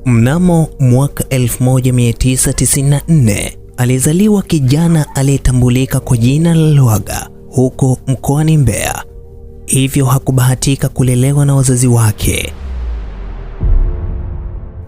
Mnamo mwaka 1994 alizaliwa kijana aliyetambulika kwa jina la Lwaga huko mkoani Mbeya. Hivyo hakubahatika kulelewa na wazazi wake.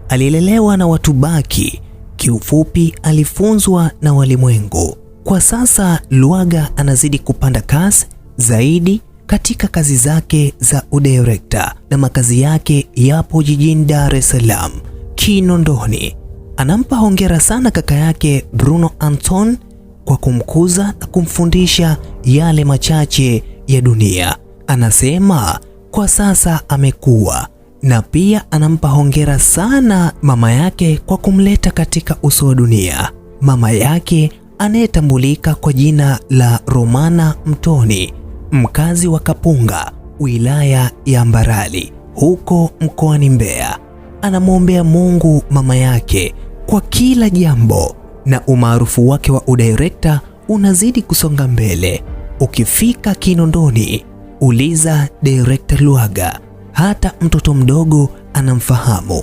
Alilelewa na watu baki, kiufupi alifunzwa na walimwengu. Kwa sasa Lwaga anazidi kupanda kasi zaidi katika kazi zake za udirekta na makazi yake yapo jijini Dar es Salaam, Kinondoni. Anampa hongera sana kaka yake Bruno Anton kwa kumkuza na kumfundisha yale machache ya dunia. Anasema kwa sasa amekuwa, na pia anampa hongera sana mama yake kwa kumleta katika uso wa dunia. Mama yake anayetambulika kwa jina la Romana Mtoni, mkazi wa Kapunga, wilaya ya Mbarali, huko mkoani Mbeya. Anamwombea Mungu mama yake kwa kila jambo, na umaarufu wake wa udirekta unazidi kusonga mbele. Ukifika Kinondoni, uliza Director Lwaga, hata mtoto mdogo anamfahamu.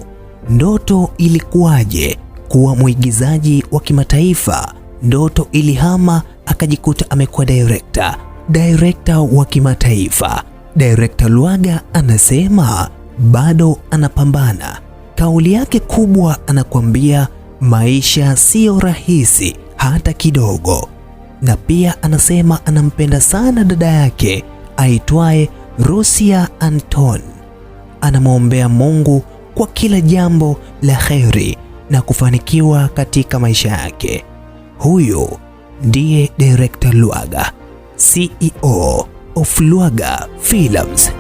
Ndoto ilikuwaje kuwa mwigizaji wa kimataifa? Ndoto ilihama akajikuta amekuwa director wa kimataifa. Director Lwaga anasema bado anapambana. Kauli yake kubwa anakuambia maisha sio rahisi hata kidogo. Na pia anasema anampenda sana dada yake aitwaye Rusia Anton. Anamwombea Mungu kwa kila jambo la kheri na kufanikiwa katika maisha yake. Huyu ndiye Director Lwaga, CEO of Lwaga Films.